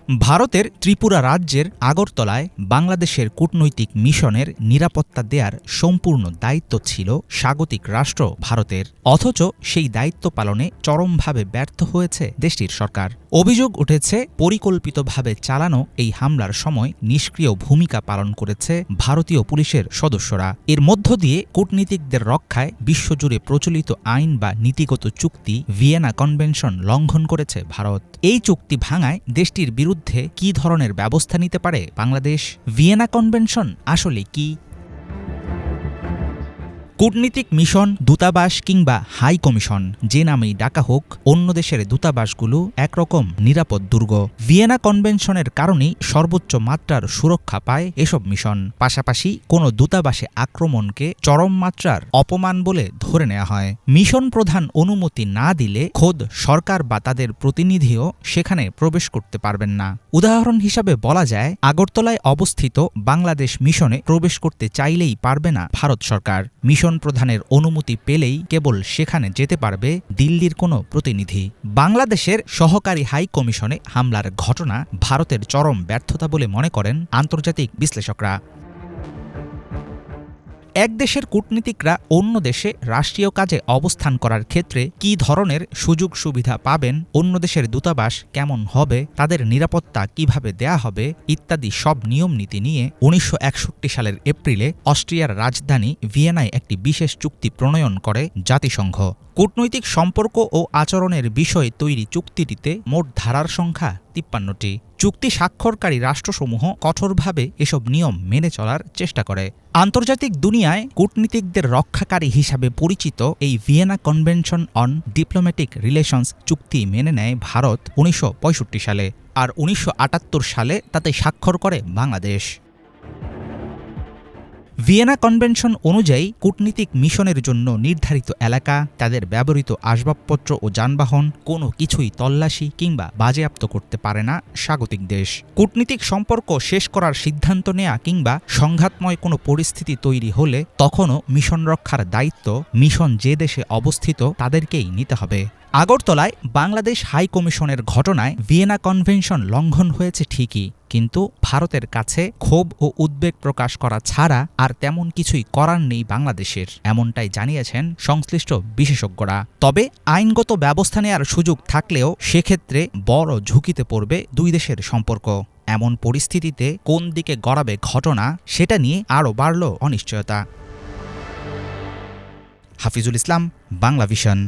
ভারতের ত্রিপুরা রাজ্যের আগরতলায় বাংলাদেশের কূটনৈতিক মিশনের নিরাপত্তা দেয়ার সম্পূর্ণ দায়িত্ব ছিল স্বাগতিক রাষ্ট্র ভারতের। অথচ সেই দায়িত্ব পালনে চরমভাবে ব্যর্থ হয়েছে দেশটির সরকার। অভিযোগ উঠেছে, পরিকল্পিতভাবে চালানো এই হামলার সময় নিষ্ক্রিয় ভূমিকা পালন করেছে ভারতীয় পুলিশের সদস্যরা। এর মধ্য দিয়ে কূটনীতিকদের রক্ষায় বিশ্বজুড়ে প্রচলিত আইন বা নীতিগত চুক্তি ভিয়েনা কনভেনশন লঙ্ঘন করেছে ভারত। এই চুক্তি ভাঙায় দেশটির বিরুদ্ধে কী ধরনের ব্যবস্থা নিতে পারে বাংলাদেশ? ভিয়েনা কনভেনশন আসলে কি? কূটনীতিক মিশন, দূতাবাস কিংবা হাই কমিশন যে নামেই ডাকা হোক, অন্য দেশের দূতাবাসগুলো একরকম নিরাপদ দুর্গ। ভিয়েনা কনভেনশনের কারণেই সর্বোচ্চ মাত্রার সুরক্ষা পায় এসব মিশন। পাশাপাশি কোনো দূতাবাসে আক্রমণকে চরম মাত্রার অপমান বলে ধরে নেওয়া হয়। মিশন প্রধান অনুমতি না দিলে খোদ সরকার বা তাদের প্রতিনিধিও সেখানে প্রবেশ করতে পারবেন না। উদাহরণ হিসাবে বলা যায়, আগরতলায় অবস্থিত বাংলাদেশ মিশনে প্রবেশ করতে চাইলেই পারবে না ভারত সরকার। মিশন প্রধানের অনুমতি পেলেই কেবল সেখানে যেতে পারবে দিল্লির কোনো প্রতিনিধি। বাংলাদেশের সহকারী হাই কমিশনে হামলার ঘটনা ভারতের চরম ব্যর্থতা বলে মনে করেন আন্তর্জাতিক বিশ্লেষকরা। এক দেশের কূটনীতিকরা অন্য দেশে রাষ্ট্রীয় কাজে অবস্থান করার ক্ষেত্রে কী ধরনের সুযোগ সুবিধা পাবেন, অন্য দেশের দূতাবাস কেমন হবে, তাদের নিরাপত্তা কিভাবে দেয়া হবে ইত্যাদি সব নিয়ম নীতি নিয়ে ১৯৬১ সালের এপ্রিলে অস্ট্রিয়ার রাজধানী ভিয়েনায় একটি বিশেষ চুক্তি প্রণয়ন করে জাতিসংঘ। কূটনৈতিক সম্পর্ক ও আচরণের বিষয়ে তৈরি চুক্তিটিতে মোট ধারার সংখ্যা ৫৩টি। চুক্তি স্বাক্ষরকারী রাষ্ট্রসমূহ কঠোরভাবে এসব নিয়ম মেনে চলার চেষ্টা করে। আন্তর্জাতিক দুনিয়ায় কূটনীতিকদের রক্ষাকারী হিসাবে পরিচিত এই Vienna convention on diplomatic relations চুক্তি মেনে নেয় ভারত ১৯৬৫ সালে, আর ১৯৭৮ সালে তাতে স্বাক্ষর করে বাংলাদেশ। ভিয়েনা কনভেনশন অনুযায়ী কূটনীতিক মিশনের জন্য নির্ধারিত এলাকা, তাদের ব্যবহৃত আসবাবপত্র ও যানবাহন কোনো কিছুই তল্লাশি কিংবা বাজেয়াপ্ত করতে পারে না স্বাগতিক দেশ। কূটনীতিক সম্পর্ক শেষ করার সিদ্ধান্ত নেয়া কিংবা সংঘাতময় কোনো পরিস্থিতি তৈরি হলে তখনও মিশন রক্ষার দায়িত্ব মিশন যে দেশে অবস্থিত তাদেরকেই নিতে হবে। আগরতলায় বাংলাদেশ হাই কমিশনের ঘটনায় ভিয়েনা কনভেনশন লঙ্ঘন হয়েছে ঠিকই, কিন্তু ভারতের কাছে ক্ষোভ ও উদ্বেগ প্রকাশ করা ছাড়া আর তেমন কিছুই করার নেই বাংলাদেশের, এমনটাই জানিয়েছেন সংশ্লিষ্ট বিশেষজ্ঞরা। তবে আইনগত ব্যবস্থা নেওয়ার সুযোগ থাকলেও সেক্ষেত্রে বড় ঝুঁকিতে পড়বে দুই দেশের সম্পর্ক। এমন পরিস্থিতিতে কোন দিকে গড়াবে ঘটনা, সেটা নিয়ে আরও বাড়ল অনিশ্চয়তা। হাফিজুল ইসলাম, বাংলা ভিশন।